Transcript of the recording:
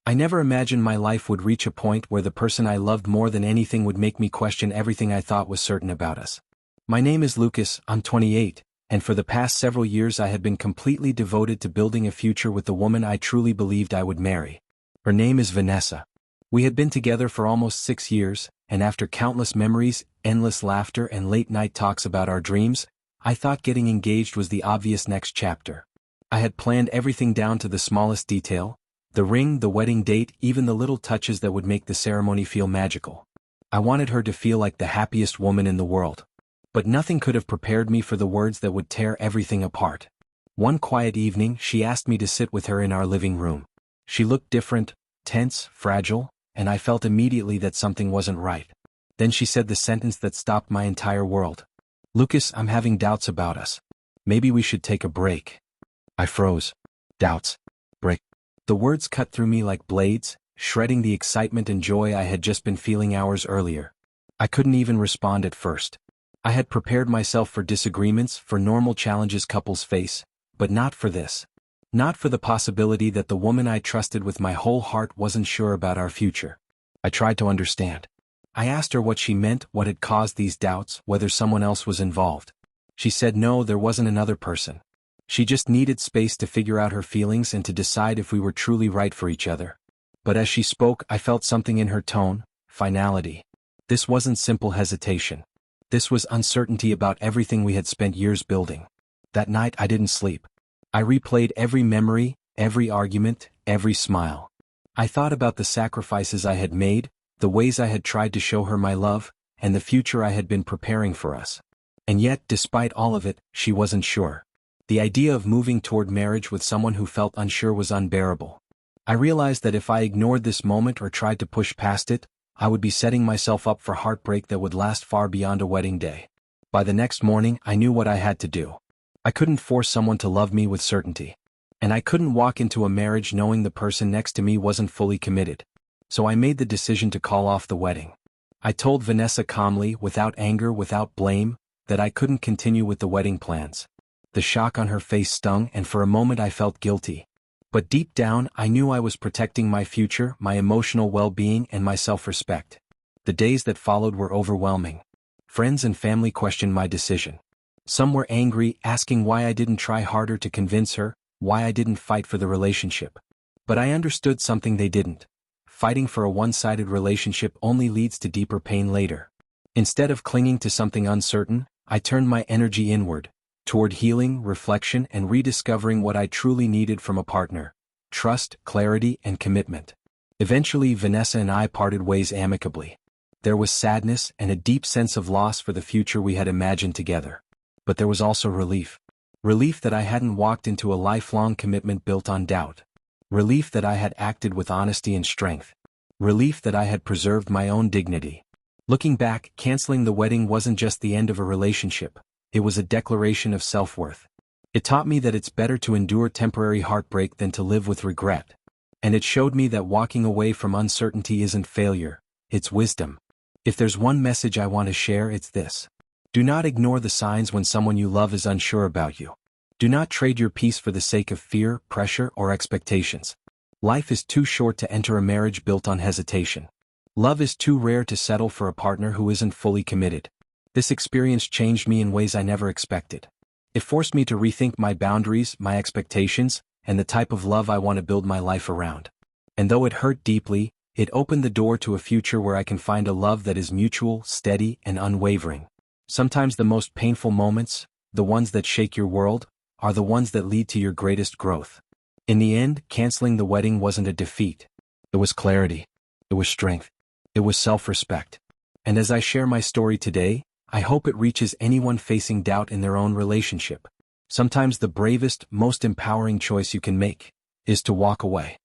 I never imagined my life would reach a point where the person I loved more than anything would make me question everything I thought was certain about us. My name is Lucas, I'm 28, and for the past several years I had been completely devoted to building a future with the woman I truly believed I would marry. Her name is Vanessa. We had been together for almost 6 years, and after countless memories, endless laughter and late-night talks about our dreams, I thought getting engaged was the obvious next chapter. I had planned everything down to the smallest detail: the ring, the wedding date, even the little touches that would make the ceremony feel magical. I wanted her to feel like the happiest woman in the world. But nothing could have prepared me for the words that would tear everything apart. One quiet evening, she asked me to sit with her in our living room. She looked different, tense, fragile, and I felt immediately that something wasn't right. Then she said the sentence that stopped my entire world. "Lucas, I'm having doubts about us. Maybe we should take a break." I froze. Doubts. Break. The words cut through me like blades, shredding the excitement and joy I had just been feeling hours earlier. I couldn't even respond at first. I had prepared myself for disagreements, for normal challenges couples face, but not for this. Not for the possibility that the woman I trusted with my whole heart wasn't sure about our future. I tried to understand. I asked her what she meant, what had caused these doubts, whether someone else was involved. She said no, there wasn't another person. She just needed space to figure out her feelings and to decide if we were truly right for each other. But as she spoke, I felt something in her tone: finality. This wasn't simple hesitation. This was uncertainty about everything we had spent years building. That night I didn't sleep. I replayed every memory, every argument, every smile. I thought about the sacrifices I had made, the ways I had tried to show her my love, and the future I had been preparing for us. And yet, despite all of it, she wasn't sure. The idea of moving toward marriage with someone who felt unsure was unbearable. I realized that if I ignored this moment or tried to push past it, I would be setting myself up for heartbreak that would last far beyond a wedding day. By the next morning, I knew what I had to do. I couldn't force someone to love me with certainty. And I couldn't walk into a marriage knowing the person next to me wasn't fully committed. So I made the decision to call off the wedding. I told Vanessa calmly, without anger, without blame, that I couldn't continue with the wedding plans. The shock on her face stung, and for a moment I felt guilty. But deep down, I knew I was protecting my future, my emotional well-being, and my self-respect. The days that followed were overwhelming. Friends and family questioned my decision. Some were angry, asking why I didn't try harder to convince her, why I didn't fight for the relationship. But I understood something they didn't. Fighting for a one-sided relationship only leads to deeper pain later. Instead of clinging to something uncertain, I turned my energy inward, toward healing, reflection, and rediscovering what I truly needed from a partner: trust, clarity, and commitment. Eventually, Vanessa and I parted ways amicably. There was sadness and a deep sense of loss for the future we had imagined together. But there was also relief. Relief that I hadn't walked into a lifelong commitment built on doubt. Relief that I had acted with honesty and strength. Relief that I had preserved my own dignity. Looking back, canceling the wedding wasn't just the end of a relationship. It was a declaration of self-worth. It taught me that it's better to endure temporary heartbreak than to live with regret. And it showed me that walking away from uncertainty isn't failure, it's wisdom. If there's one message I want to share, it's this. Do not ignore the signs when someone you love is unsure about you. Do not trade your peace for the sake of fear, pressure, or expectations. Life is too short to enter a marriage built on hesitation. Love is too rare to settle for a partner who isn't fully committed. This experience changed me in ways I never expected. It forced me to rethink my boundaries, my expectations, and the type of love I want to build my life around. And though it hurt deeply, it opened the door to a future where I can find a love that is mutual, steady, and unwavering. Sometimes the most painful moments, the ones that shake your world, are the ones that lead to your greatest growth. In the end, canceling the wedding wasn't a defeat. It was clarity. It was strength. It was self-respect. And as I share my story today, I hope it reaches anyone facing doubt in their own relationship. Sometimes the bravest, most empowering choice you can make is to walk away.